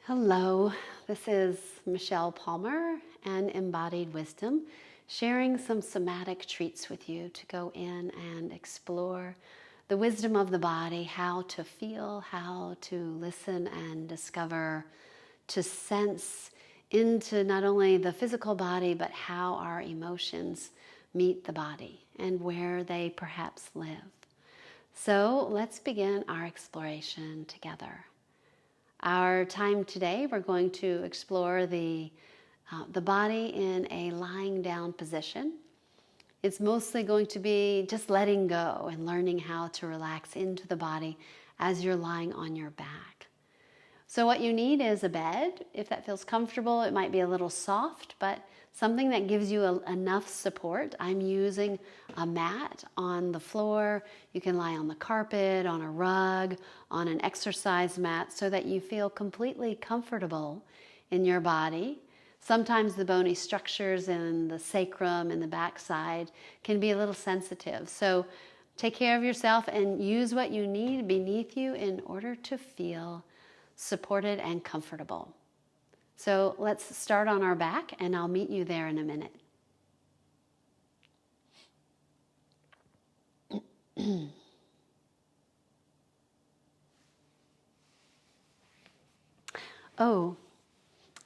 Hello, this is Michelle Palmer and Embodied Wisdom, sharing some somatic treats with you to go in and explore the wisdom of the body, how to feel, how to listen and discover, to sense into not only the physical body, but how our emotions meet the body and where they perhaps live. So let's begin our exploration together. Our time today, we're going to explore the body in a lying down position. It's mostly going to be just letting go and learning how to relax into the body as you're lying on your back. So what you need is a bed. If that feels comfortable, it might be a little soft, but something that gives you enough support. I'm using a mat on the floor. You can lie on the carpet, on a rug, on an exercise mat so that you feel completely comfortable in your body. Sometimes the bony structures in the sacrum and the backside can be a little sensitive. So take care of yourself and use what you need beneath you in order to feel supported and comfortable. So let's start on our back, and I'll meet you there in a minute. Oh,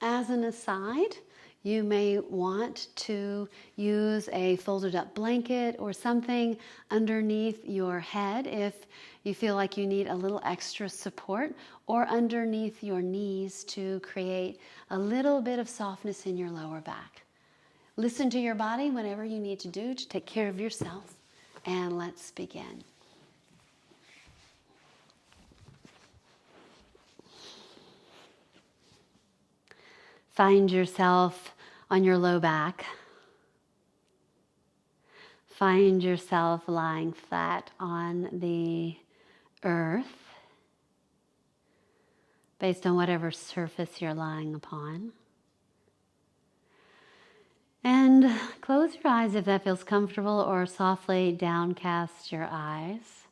as an aside, you may want to use a folded up blanket or something underneath your head if you feel like you need a little extra support, or underneath your knees to create a little bit of softness in your lower back. Listen to your body, whatever you need to do to take care of yourself, and let's begin. Find yourself on your low back. Find yourself lying flat on the earth, based on whatever surface you're lying upon. And close your eyes if that feels comfortable, or softly downcast your eyes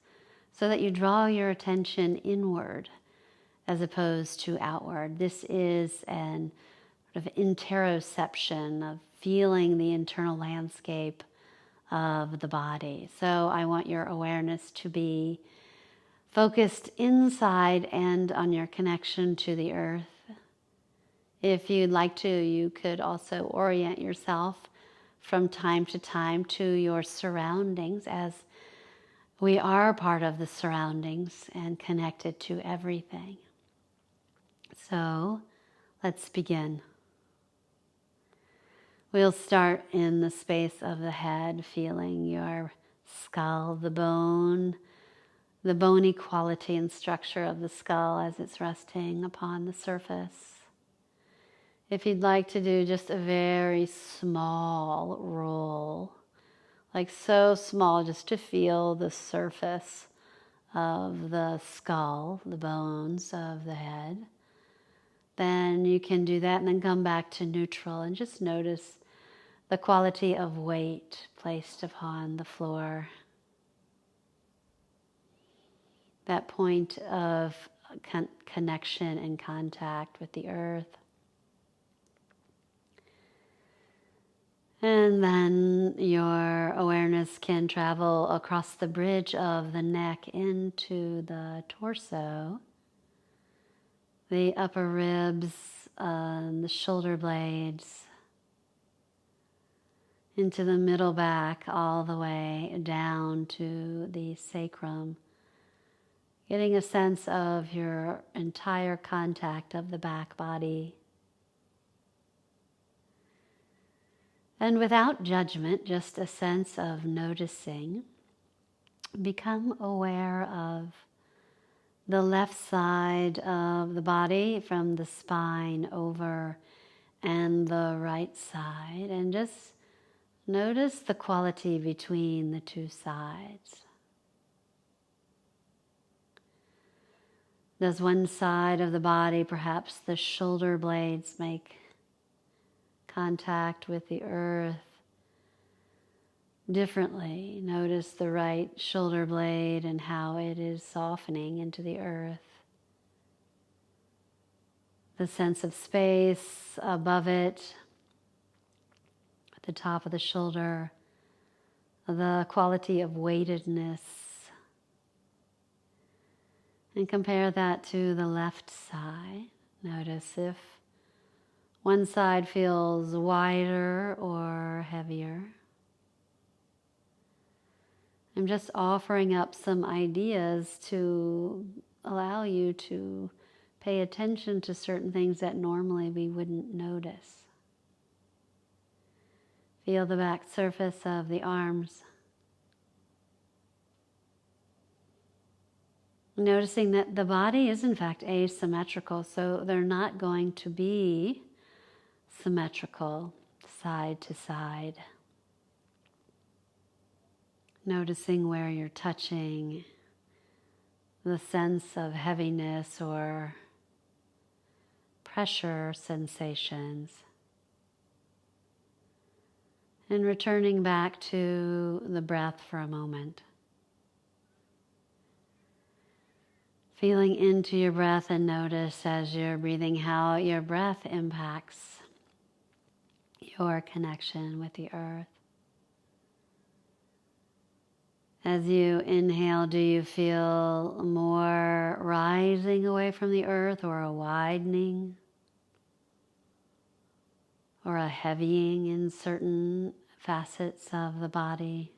so that you draw your attention inward as opposed to outward. This is an sort of interoception of feeling the internal landscape of the body. So I want your awareness to be focused inside and on your connection to the earth. If you'd like to, you could also orient yourself from time to time to your surroundings, as we are part of the surroundings and connected to everything. So let's begin. We'll start in the space of the head, feeling your skull, the bony quality and structure of the skull as it's resting upon the surface. If you'd like to do just a very small roll, like so small, just to feel the surface of the skull, the bones of the head, then you can do that and then come back to neutral and just notice the quality of weight placed upon the floor. That point of connection and contact with the earth. And then your awareness can travel across the bridge of the neck into the torso, the upper ribs, the shoulder blades, into the middle back, all the way down to the sacrum, getting a sense of your entire contact of the back body. And without judgment, just a sense of noticing, become aware of the left side of the body from the spine over, and the right side, and just notice the quality between the two sides. Does one side of the body, perhaps the shoulder blades, make contact with the earth differently? Notice the right shoulder blade and how it is softening into the earth. the sense of space above it, at the top of the shoulder, the quality of weightedness. And compare that to the left side. Notice if one side feels wider or heavier. I'm just offering up some ideas to allow you to pay attention to certain things that normally we wouldn't notice. Feel the back surface of the arms. Noticing that the body is in fact asymmetrical, so they're not going to be symmetrical side to side. Noticing where you're touching, the sense of heaviness or pressure sensations. And returning back to the breath for a moment. Feeling into your breath, and notice as you're breathing how your breath impacts your connection with the earth. As you inhale, do you feel more rising away from the earth, or a widening, or a heavying in certain facets of the body?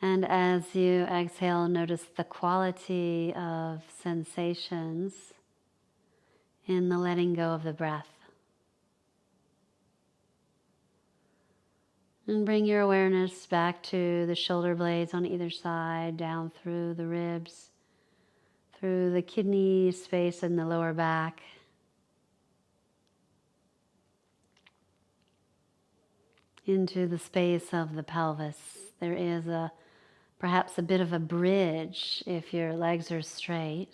And as you exhale, notice the quality of sensations in the letting go of the breath. And bring your awareness back to the shoulder blades on either side, down through the ribs, through the kidney space in the lower back. Into the space of the pelvis. There is perhaps a bit of a bridge if your legs are straight.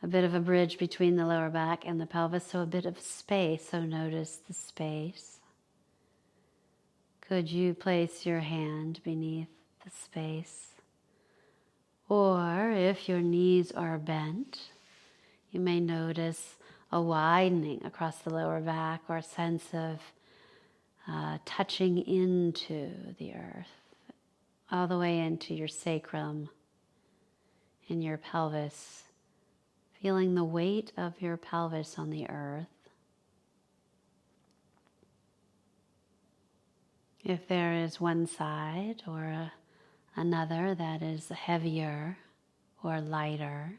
A bit of a bridge between the lower back and the pelvis, so a bit of space, so notice the space. Could you place your hand beneath the space? Or if your knees are bent, you may notice a widening across the lower back, or a sense of touching into the earth, all the way into your sacrum, in your pelvis, feeling the weight of your pelvis on the earth. If there is one side or another that is heavier or lighter,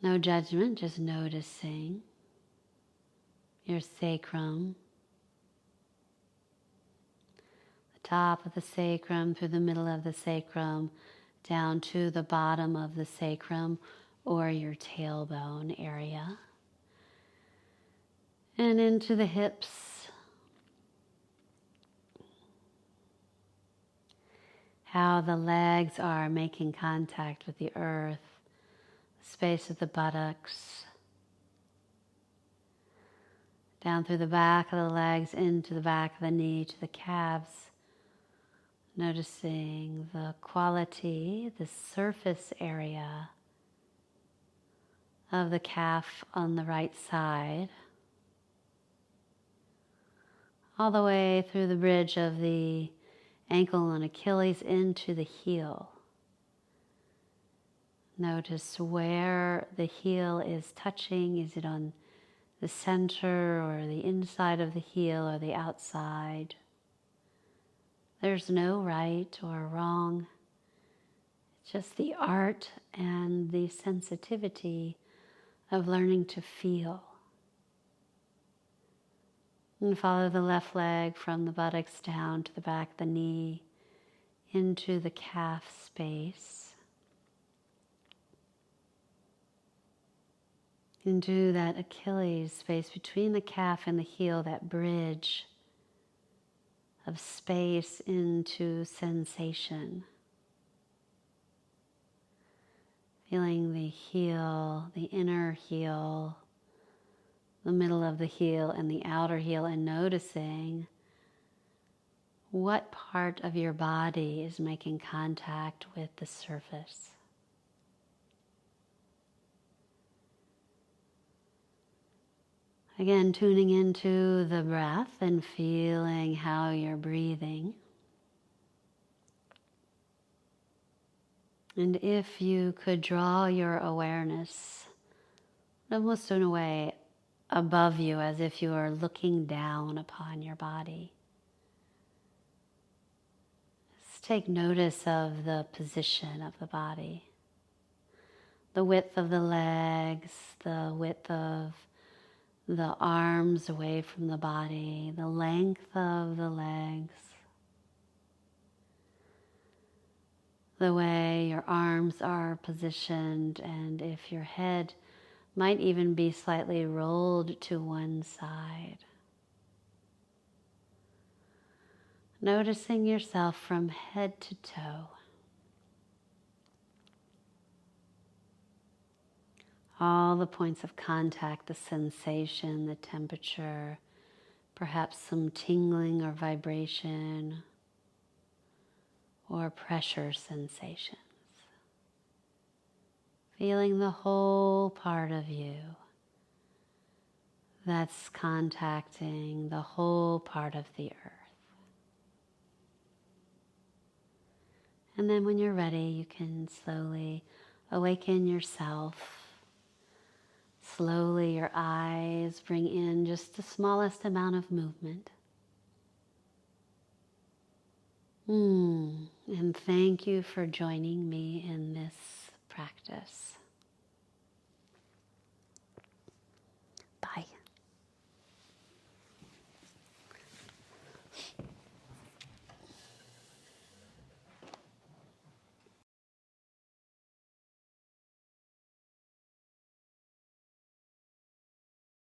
no judgment, just noticing your sacrum, the top of the sacrum, through the middle of the sacrum, down to the bottom of the sacrum or your tailbone area, and into the hips. How the legs are making contact with the earth, the space of the buttocks, down through the back of the legs, into the back of the knee, to the calves. Noticing the quality, the surface area of the calf on the right side, all the way through the bridge of the ankle and Achilles into the heel. Notice where the heel is touching. Is it on the center or the inside of the heel or the outside? There's no right or wrong. It's just the art and the sensitivity of learning to feel. And follow the left leg from the buttocks down to the back of the knee, into the calf space, into that Achilles space between the calf and the heel, that bridge of space into sensation. Feeling the heel, the inner heel, the middle of the heel and the outer heel, and noticing What part of your body is making contact with the surface? Again, tuning into the breath and feeling how you're breathing. And if you could draw your awareness almost in a way above you, as if you are looking down upon your body. Just take notice of the position of the body, the width of the legs, the width of the arms away from the body, the length of the legs, the way your arms are positioned, and if your head might even be slightly rolled to one side. Noticing yourself from head to toe. All the points of contact, the sensation, the temperature, perhaps some tingling or vibration or pressure sensations. Feeling the whole part of you that's contacting the whole part of the earth. And then when you're ready, you can slowly awaken yourself. Slowly your eyes bring in just the smallest amount of movement. And thank you for joining me in this practice.